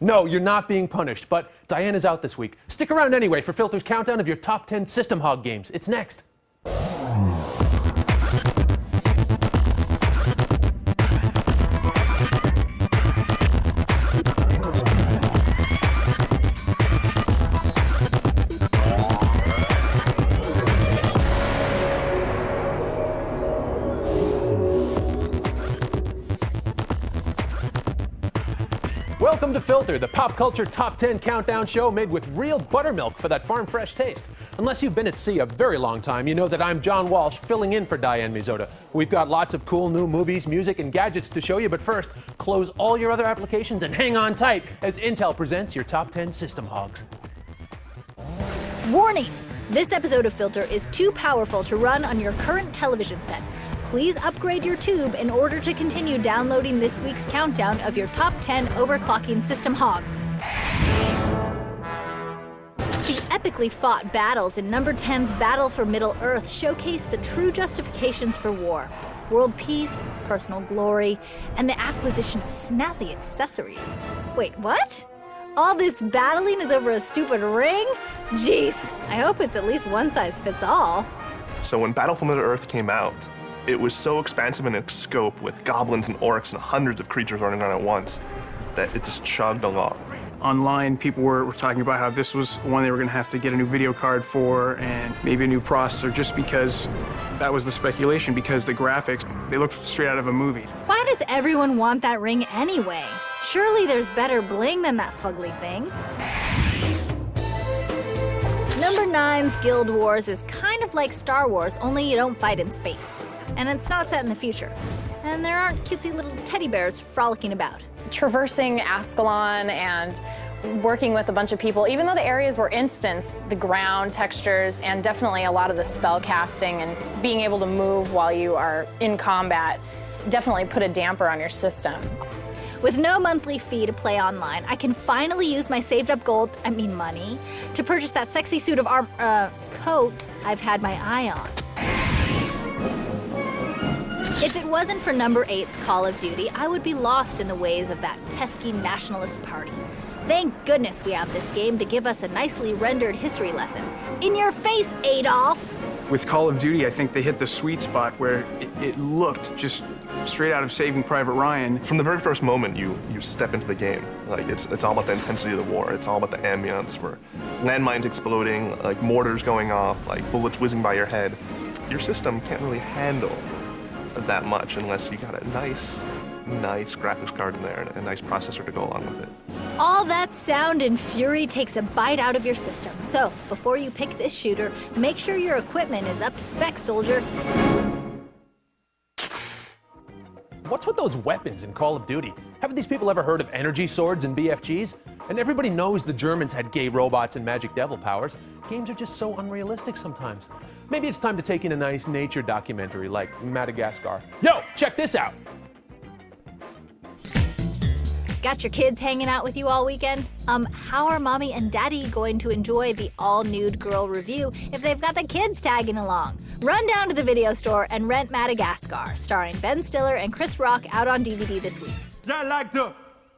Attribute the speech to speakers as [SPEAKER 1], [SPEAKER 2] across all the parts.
[SPEAKER 1] No, you're not being punished, but Diane is out this week. Stick around anyway for Filter's countdown of your top 10 System Hog games. It's next. Welcome to Filter, the pop culture top 10 countdown show made with real buttermilk for that farm fresh taste. Unless you've been at sea a very long time, you know that I'm John Walsh filling in for Diane Mizota. We've got lots of cool new movies, music, and gadgets to show you, but first, close all your other applications and hang on tight as Intel presents your top 10 System Hogs.
[SPEAKER 2] Warning! This episode of Filter is too powerful to run on your current television set. Please upgrade your tube in order to continue downloading this week's countdown of your top 10 overclocking System Hogs. The epically fought battles in number 10's Battle for Middle-earth showcase the true justifications for war. World peace, personal glory, and the acquisition of snazzy accessories. Wait, what? All this battling is over a stupid ring? Jeez, I hope it's at least one size fits all.
[SPEAKER 3] So when Battle for Middle-earth came out, it was so expansive in its scope with goblins and orcs and hundreds of creatures running around at once that it just chugged along.
[SPEAKER 4] Online, people were talking about how this was one they were going to have to get a new video card for and maybe a new processor just because that was the speculation, because the graphics, they looked straight out of a movie.
[SPEAKER 2] Why does everyone want that ring anyway? Surely there's better bling than that fugly thing. Number 9's Guild Wars is kind of like Star Wars, only you don't fight in space. And it's not set in the future. And there aren't cutesy little teddy bears frolicking about.
[SPEAKER 5] Traversing Ascalon and working with a bunch of people, even though the areas were instanced, the ground textures and definitely a lot of the spell casting and being able to move while you are in combat definitely put a damper on your system.
[SPEAKER 2] With no monthly fee to play online, I can finally use my saved up money, to purchase that sexy suit of coat I've had my eye on. If it wasn't for number 8's Call of Duty, I would be lost in the ways of that pesky nationalist party. Thank goodness we have this game to give us a nicely rendered history lesson. In your face, Adolf!
[SPEAKER 4] With Call of Duty, I think they hit the sweet spot where it looked just straight out of Saving Private Ryan.
[SPEAKER 3] From the very first moment you step into the game, like it's all about the intensity of the war. It's all about the ambience, where landmines exploding, like mortars going off, like bullets whizzing by your head. Your system can't really handle that much unless you got a nice graphics card in there and a nice processor to go along with it.
[SPEAKER 2] All that sound and fury takes a bite out of your system. So, before you pick this shooter, make sure your equipment is up to spec, soldier.
[SPEAKER 1] What's with those weapons in Call of Duty? Haven't these people ever heard of energy swords and BFGs? And everybody knows the Germans had gay robots and magic devil powers. Games are just so unrealistic sometimes. Maybe it's time to take in a nice nature documentary like Madagascar. Yo, check this out!
[SPEAKER 2] Got your kids hanging out with you all weekend? How are mommy and daddy going to enjoy the all-nude girl review if they've got the kids tagging along? Run down to the video store and rent Madagascar, starring Ben Stiller and Chris Rock, out on DVD this week.
[SPEAKER 6] I like to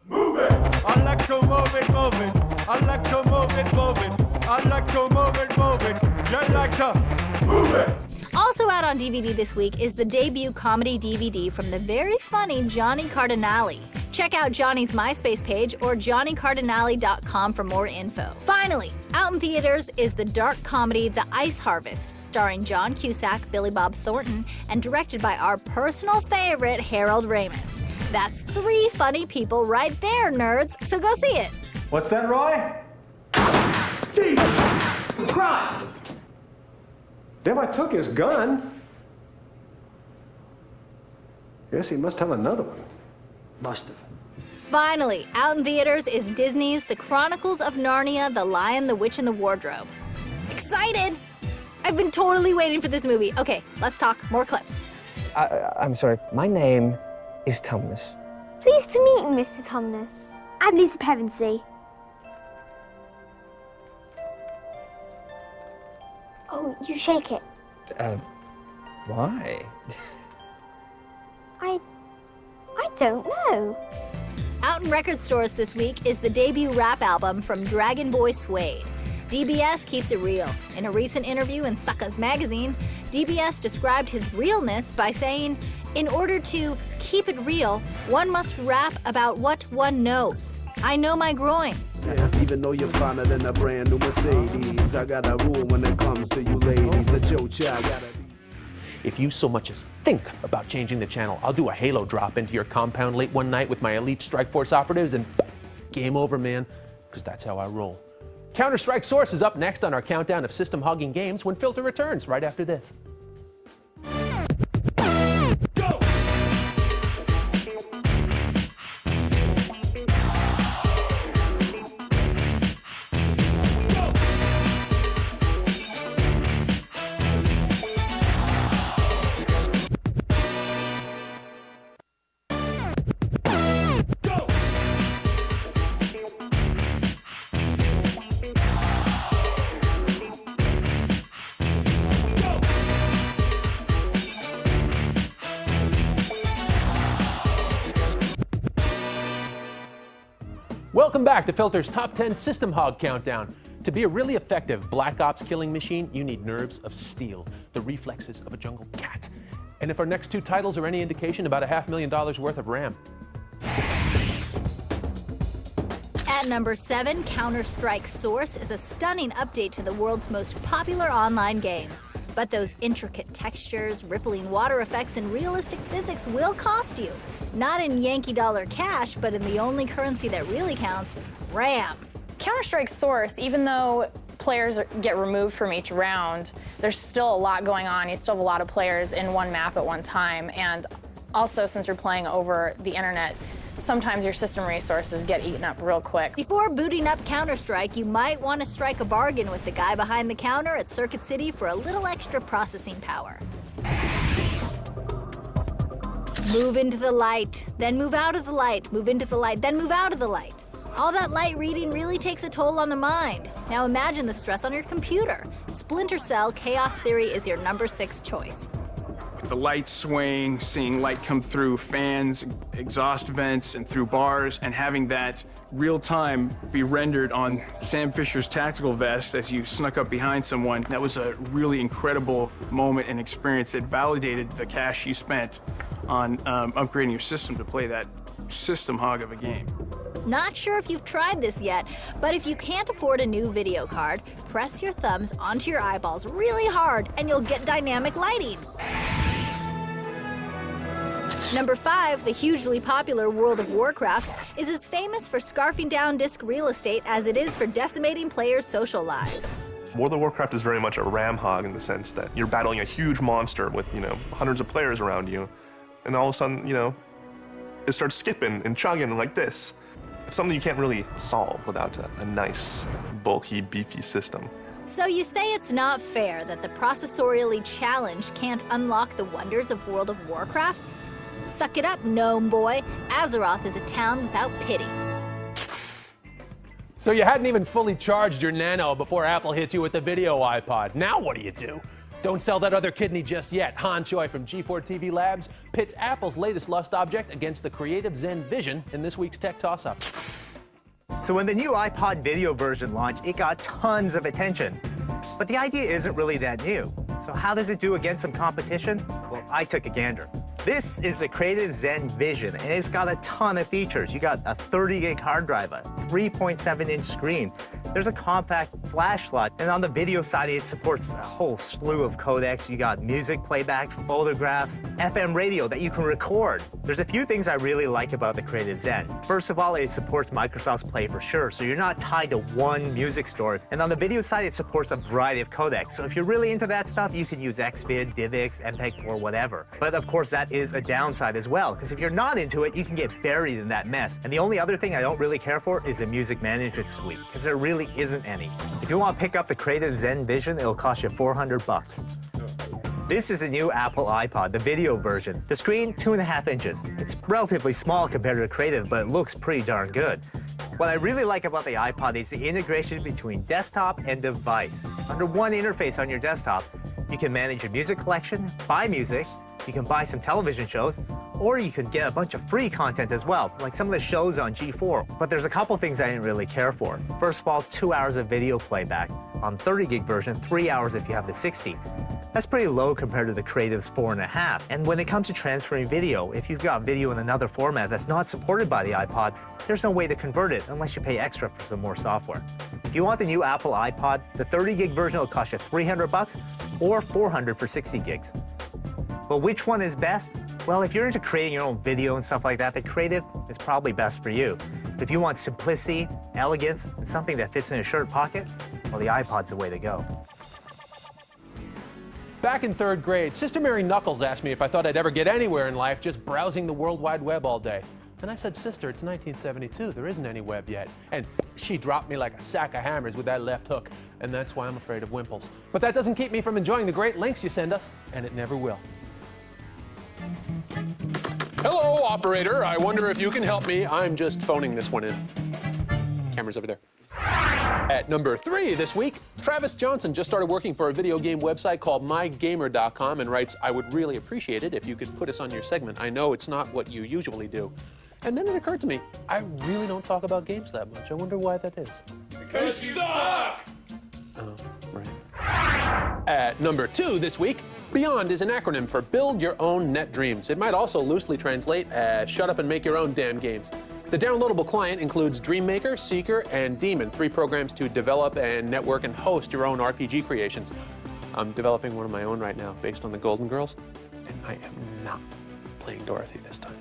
[SPEAKER 6] move it. I like to move it, move it. I like to move it, move it. I like to move it, move it. I like to move it.
[SPEAKER 2] Also out on DVD this week is the debut comedy DVD from the very funny Johnny Cardinale. Check out Johnny's MySpace page or johnnycardinale.com for more info. Finally, out in theaters is the dark comedy The Ice Harvest, starring John Cusack, Billy Bob Thornton, and directed by our personal favorite, Harold Ramis. That's 3 funny people right there, nerds, so go see it.
[SPEAKER 6] What's that, Roy? Jesus Christ!
[SPEAKER 7] Damn, I took his gun. Guess he must have another one.
[SPEAKER 6] Must have.
[SPEAKER 2] Finally, out in theaters is Disney's The Chronicles of Narnia, The Lion, the Witch, and the Wardrobe. Excited! I've been totally waiting for this movie. Okay, let's talk. More clips.
[SPEAKER 8] I'm sorry. My name is Thomas.
[SPEAKER 9] Pleased to meet you, Mr. Thomas. I'm Lisa Pevensey. Oh, you shake it.
[SPEAKER 8] Why?
[SPEAKER 9] I don't know.
[SPEAKER 2] Out in record stores this week is the debut rap album from Dragon Boy Suede. DBS keeps it real. In a recent interview in Sucka's magazine, DBS described his realness by saying, "In order to keep it real, one must rap about what one knows. I know my groin."
[SPEAKER 10] Yeah, even though you're finer than a brand new Mercedes, I got a rule when it comes to you ladies. The child gotta be.
[SPEAKER 1] If you so much as think about changing the channel, I'll do a halo drop into your compound late one night with my elite Strike Force operatives and game over, man, because that's how I roll. Counter-Strike Source is up next on our countdown of system-hogging games when Filter returns right after this. Welcome back to Filter's Top 10 System Hog Countdown. To be a really effective Black Ops killing machine, you need nerves of steel, the reflexes of a jungle cat. And if our next two titles are any indication, about $500,000 worth of RAM.
[SPEAKER 2] At number 7, Counter-Strike Source is a stunning update to the world's most popular online game. But those intricate textures, rippling water effects, and realistic physics will cost you. Not in Yankee dollar cash, but in the only currency that really counts, RAM.
[SPEAKER 5] Counter-Strike Source, even though players get removed from each round, there's still a lot going on. You still have a lot of players in one map at one time. And also, since you're playing over the internet, sometimes your system resources get eaten up real quick.
[SPEAKER 2] Before booting up Counter-Strike, you might want to strike a bargain with the guy behind the counter at Circuit City for a little extra processing power. Move into the light, then move out of the light, move into the light, then move out of the light. All that light reading really takes a toll on the mind. Now imagine the stress on your computer. Splinter Cell Chaos Theory is your number 6 choice.
[SPEAKER 4] With the light swaying, seeing light come through fans, exhaust vents, and through bars, and having that real time be rendered on Sam Fisher's tactical vest as you snuck up behind someone, that was a really incredible moment and experience that validated the cash you spent on upgrading your system to play that system hog of a game.
[SPEAKER 2] Not sure if you've tried this yet, but if you can't afford a new video card, press your thumbs onto your eyeballs really hard and you'll get dynamic lighting. Number 5, the hugely popular World of Warcraft, is as famous for scarfing down disk real estate as it is for decimating players' social lives.
[SPEAKER 3] World of Warcraft is very much a RAM hog in the sense that you're battling a huge monster with, hundreds of players around you, and all of a sudden, it starts skipping and chugging like this. It's something you can't really solve without a nice, bulky, beefy system.
[SPEAKER 2] So you say it's not fair that the processorially challenged can't unlock the wonders of World of Warcraft? Suck it up, gnome boy. Azeroth is a town without pity.
[SPEAKER 1] So you hadn't even fully charged your Nano before Apple hits you with the video iPod. Now what do? Don't sell that other kidney just yet. Han Choi from G4 TV Labs pits Apple's latest lust object against the creative Zen Vision in this week's Tech Toss-Up.
[SPEAKER 11] So when the new iPod video version launched, it got tons of attention. But the idea isn't really that new. So how does it do against some competition? Well, I took a gander. This is the Creative Zen Vision, and it's got a ton of features. You got a 30-gig hard drive, a 3.7-inch screen. There's a compact flash slot, and on the video side, it supports a whole slew of codecs. You got music playback, photographs, FM radio that you can record. There's a few things I really like about the Creative Zen. First of all, it supports Microsoft's Play for sure, so you're not tied to one music store. And on the video side, it supports a variety of codecs. So if you're really into that stuff, you can use XVID, DivX, MPEG-4, whatever. But of course, that is a downside as well, because if you're not into it, you can get buried in that mess. And the only other thing I don't really care for is a music management suite, because there really isn't any. If you want to pick up the Creative Zen Vision, it'll cost you $400. This is a new Apple iPod, the video version. The screen, 2.5 inches. It's relatively small compared to the Creative, but it looks pretty darn good. What I really like about the iPod is the integration between desktop and device. Under one interface on your desktop, you can manage your music collection, buy music, you can buy some television shows, Or you could get a bunch of free content as well, like some of the shows on G4. But there's a couple things I didn't really care for. First of all, 2 hours of video playback. On 30 gig version, 3 hours if you have the 60. That's pretty low compared to the Creative's 4.5. And when it comes to transferring video, if you've got video in another format that's not supported by the iPod, there's no way to convert it unless you pay extra for some more software. If you want the new Apple iPod, the 30 gig version will cost you $300 or $400 for 60 gigs. But which one is best? Well, if you're into creating your own video and stuff like that, the Creative is probably best for you. But if you want simplicity, elegance, and something that fits in a shirt pocket, well, the iPod's the way to go.
[SPEAKER 1] Back in 3rd grade, Sister Mary Knuckles asked me if I thought I'd ever get anywhere in life just browsing the World Wide Web all day. And I said, Sister, it's 1972. There isn't any web yet. And she dropped me like a sack of hammers with that left hook. And that's why I'm afraid of wimples. But that doesn't keep me from enjoying the great links you send us, and it never will. Hello, operator. I wonder if you can help me. I'm just phoning this one in. Camera's over there. At number 3 this week, Travis Johnson just started working for a video game website called mygamer.com and writes, I would really appreciate it if you could put us on your segment. I know it's not what you usually do. And then it occurred to me, I really don't talk about games that much. I wonder why that is.
[SPEAKER 6] Because you suck!
[SPEAKER 1] Oh, right. At number 2 this week, Beyond is an acronym for Build Your Own Net Dreams. It might also loosely translate as Shut Up and Make Your Own Damn Games. The downloadable client includes Dreammaker, Seeker, and Demon, 3 programs to develop and network and host your own RPG creations. I'm developing one of my own right now based on the Golden Girls, and I am not playing Dorothy this time.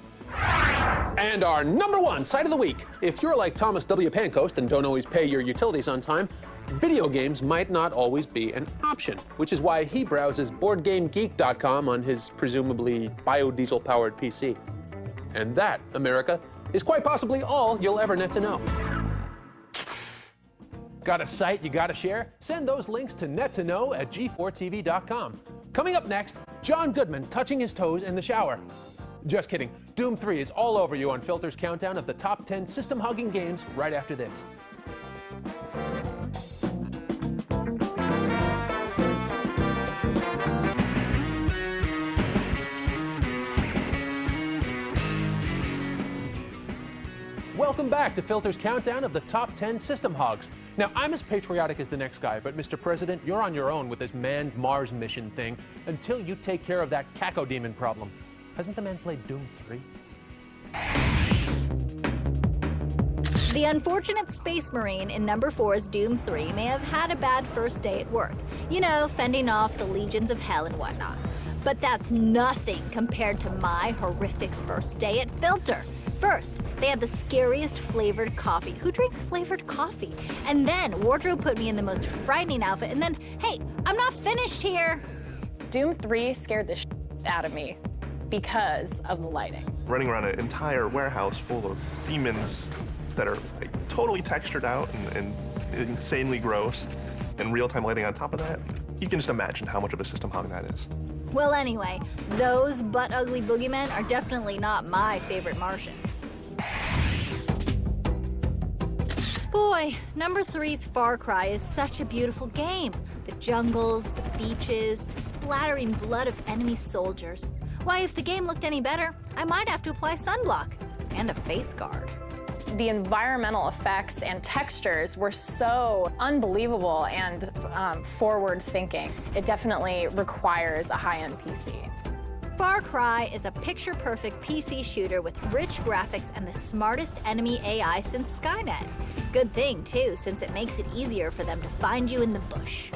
[SPEAKER 1] And our number 1 site of the week. If you're like Thomas W. Pancoast and don't always pay your utilities on time, video games might not always be an option, which is why he browses BoardGameGeek.com on his presumably biodiesel-powered PC. And that, America, is quite possibly all you'll ever need to know. Got a site you gotta share? Send those links to nettoknow@g4tv.com. Coming up next, John Goodman touching his toes in the shower. Just kidding. Doom 3 is all over you on Filter's countdown of the top 10 system-hugging games right after this. Welcome back to Filter's countdown of the top 10 system hogs. Now, I'm as patriotic as the next guy, but Mr. President, you're on your own with this manned Mars mission thing until you take care of that cacodemon problem. Hasn't the man played Doom 3?
[SPEAKER 2] The unfortunate Space Marine in number 4's Doom 3 may have had a bad first day at work. You know, fending off the legions of hell and whatnot. But that's nothing compared to my horrific first day at Filter. First, they had the scariest flavored coffee. Who drinks flavored coffee? And then Wardrobe put me in the most frightening outfit, and then, hey, I'm not finished here.
[SPEAKER 5] Doom 3 scared the shit out of me because of the lighting.
[SPEAKER 3] Running around an entire warehouse full of demons that are like, totally textured out and insanely gross, and real-time lighting on top of that, you can just imagine how much of a system hog that is.
[SPEAKER 2] Well, anyway, those butt-ugly boogeymen are definitely not my favorite Martians. Boy, number 3's Far Cry is such a beautiful game. The jungles, the beaches, the splattering blood of enemy soldiers. Why, if the game looked any better, I might have to apply sunblock and a face guard.
[SPEAKER 5] The environmental effects and textures were so unbelievable and forward-thinking. It definitely requires a high-end PC.
[SPEAKER 2] Far Cry is a picture-perfect PC shooter with rich graphics and the smartest enemy AI since Skynet. Good thing, too, since it makes it easier for them to find you in the bush.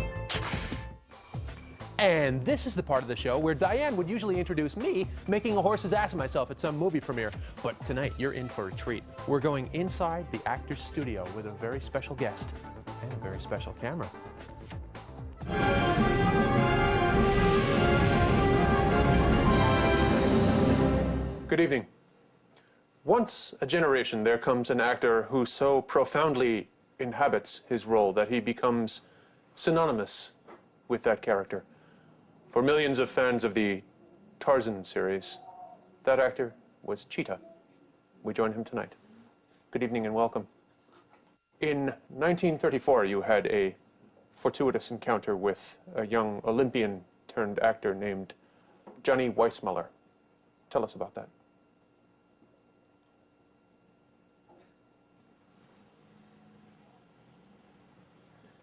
[SPEAKER 1] And this is the part of the show where Diane would usually introduce me making a horse's ass of myself at some movie premiere. But tonight, you're in for a treat. We're going inside the actor's studio with a very special guest and a very special camera. Good evening. Once a generation, there comes an actor who so profoundly inhabits his role that he becomes synonymous with that character. For millions of fans of the Tarzan series, that actor was Cheetah. We join him tonight. Good evening and welcome. In 1934, you had a fortuitous encounter with a young Olympian-turned-actor named Johnny Weissmuller. Tell us about that.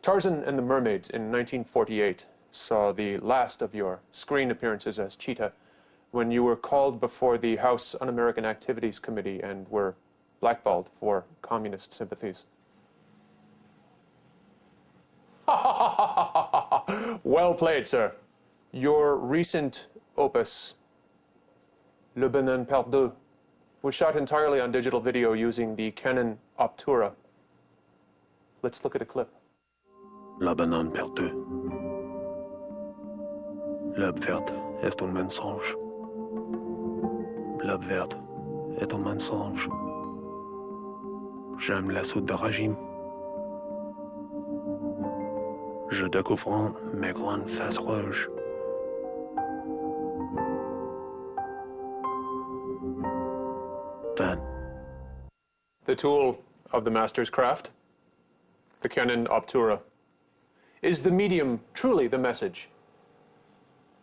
[SPEAKER 1] Tarzan and the Mermaids in 1948 saw the last of your screen appearances as Cheetah when you were called before the House Un-American Activities Committee and were blackballed for communist sympathies. Well played, sir. Your recent opus, Le Banane Perdu, was shot entirely on digital video using the Canon Obtura. Let's look at a clip.
[SPEAKER 12] La banane perdue. L'aube verte est un mensonge. L'aube verte est un mensonge. J'aime la soude de régime. Je découvre mes grandes fesses rouges. Van.
[SPEAKER 1] The tool of the master's craft, the Canon Obtura. Is the medium truly the message?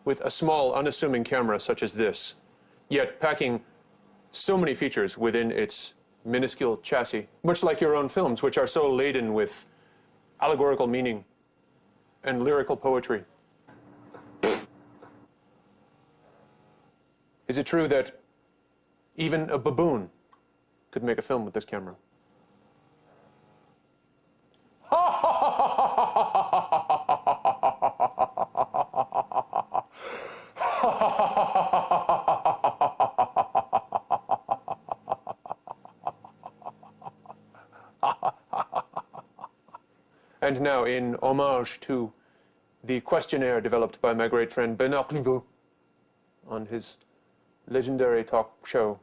[SPEAKER 1] With a small, unassuming camera such as this, yet packing so many features within its minuscule chassis, much like your own films, which are so laden with allegorical meaning and lyrical poetry. Is it true that even a baboon could make a film with this camera? And now, in homage to the questionnaire developed by my great friend Bernard Clivaux on his legendary talk show,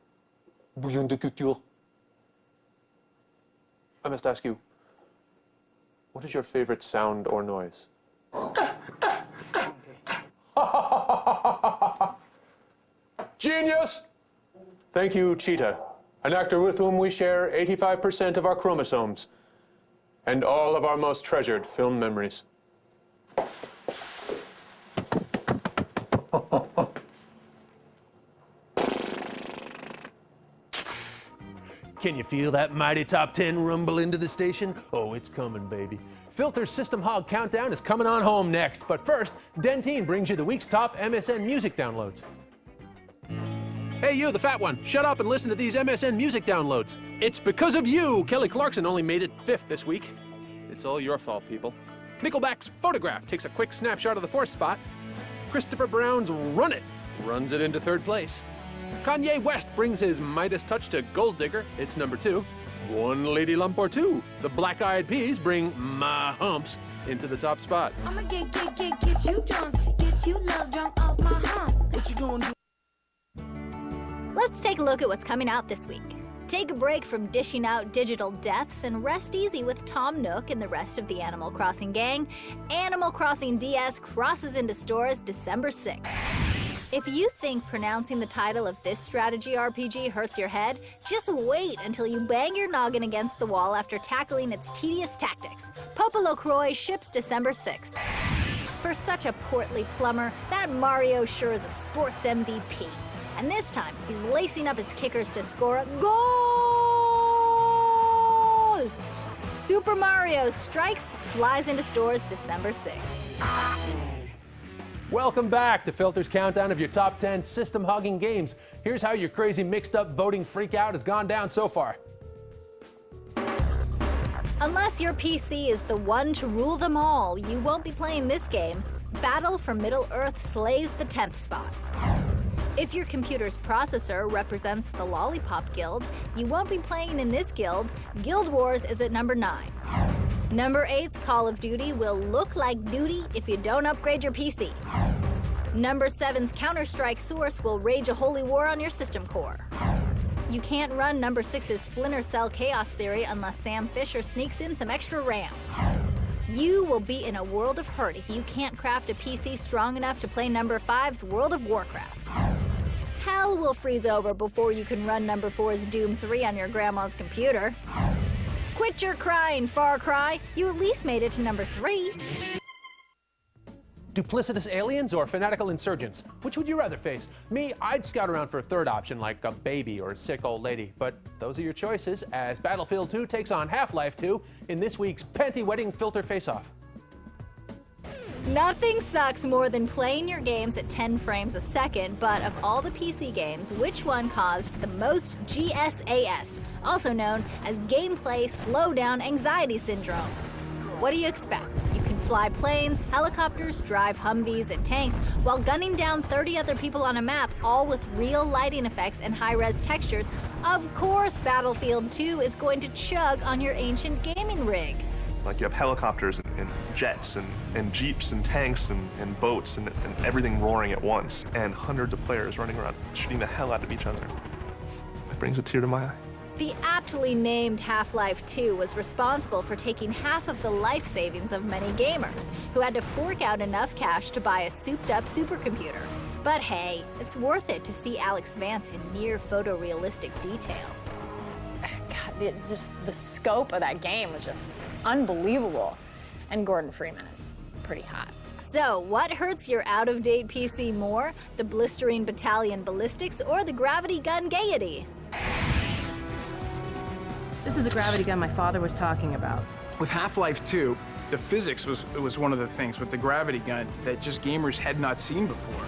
[SPEAKER 1] Bouillon de Culture, I must ask you, what is your favorite sound or noise? Genius! Thank you, Cheetah, an actor with whom we share 85% of our chromosomes and all of our most treasured film memories. Can you feel that mighty top 10 rumble into the station? Oh, it's coming, baby. Filter's System Hog Countdown is coming on home next. But first, Dentine brings you the week's top MSN music downloads. Hey, you, the fat one, shut up and listen to these MSN music downloads. It's because of you Kelly Clarkson only made it 5th this week. It's all your fault, people. Nickelback's Photograph takes a quick snapshot of the 4th spot. Christopher Brown's Run It runs it into 3rd place. Kanye West brings his Midas touch to Gold Digger. It's number 2. One lady lump or two. The Black Eyed Peas bring My Humps into the top spot.
[SPEAKER 13] I'ma get you drunk, get you love drunk off my hump. What you gonna do?
[SPEAKER 2] Let's take a look at what's coming out this week. Take a break from dishing out digital deaths and rest easy with Tom Nook and the rest of the Animal Crossing gang. Animal Crossing DS crosses into stores December 6th. If you think pronouncing the title of this strategy RPG hurts your head, just wait until you bang your noggin against the wall after tackling its tedious tactics. Popolo Croix ships December 6th. For such a portly plumber, that Mario sure is a sports MVP. And this time, he's lacing up his kickers to score a goal! Super Mario Strikes flies into stores December 6th.
[SPEAKER 1] Welcome back to Filter's countdown of your top 10 system-hogging games. Here's how your crazy mixed-up voting freak-out has gone down so far.
[SPEAKER 2] Unless your PC is the one to rule them all, you won't be playing this game. Battle for Middle-earth slays the 10th spot. If your computer's processor represents the Lollipop Guild, you won't be playing in this guild. Guild Wars is at number 9. Number 8's Call of Duty will look like duty if you don't upgrade your PC. Number 7's Counter-Strike Source will rage a holy war on your system core. You can't run number 6's Splinter Cell Chaos Theory unless Sam Fisher sneaks in some extra RAM. You will be in a world of hurt if you can't craft a PC strong enough to play number 5's World of Warcraft. Hell will freeze over before you can run number 4's Doom 3 on your grandma's computer. Quit your crying, Far Cry. You at least made it to number 3.
[SPEAKER 1] Duplicitous aliens or fanatical insurgents? Which would you rather face? Me, I'd scout around for a third option like a baby or a sick old lady. But those are your choices as Battlefield 2 takes on Half-Life 2 in this week's panty-wetting filter face-off.
[SPEAKER 2] Nothing sucks more than playing your games at 10 frames a second, but of all the PC games, which one caused the most GSAS, also known as Gameplay Slowdown Anxiety Syndrome? What do you expect? You can fly planes, helicopters, drive Humvees and tanks, while gunning down 30 other people on a map, all with real lighting effects and high-res textures. Of course, Battlefield 2 is going to chug on your ancient gaming rig.
[SPEAKER 3] Like you have helicopters and jets and jeeps and tanks and boats and everything roaring at once, and hundreds of players running around shooting the hell out of each other. It brings a tear to my eye.
[SPEAKER 2] The aptly named Half-Life 2 was responsible for taking half of the life savings of many gamers, who had to fork out enough cash to buy a souped-up supercomputer. But hey, it's worth it to see Alex Vance in near photorealistic detail.
[SPEAKER 5] God, just the scope of that game was just unbelievable. And Gordon Freeman is pretty hot.
[SPEAKER 2] So, what hurts your out-of-date PC more? The blistering battalion ballistics or the gravity gun gaiety?
[SPEAKER 14] This is a gravity gun my father was talking about.
[SPEAKER 4] With Half-Life 2, the physics was one of the things with the gravity gun that just gamers had not seen before.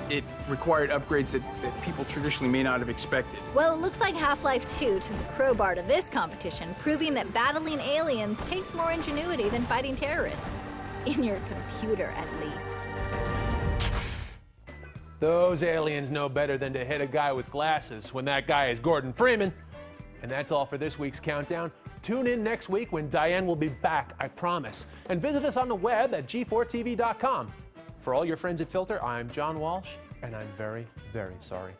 [SPEAKER 4] It required upgrades that people traditionally may not have expected.
[SPEAKER 2] Well, it looks like Half-Life 2 took the crowbar to this competition, proving that battling aliens takes more ingenuity than fighting terrorists. In your computer, at least.
[SPEAKER 1] Those aliens know better than to hit a guy with glasses when that guy is Gordon Freeman. And that's all for this week's Countdown. Tune in next week when Diane will be back, I promise. And visit us on the web at g4tv.com. For all your friends at Filter, I'm John Walsh, and I'm very, very sorry.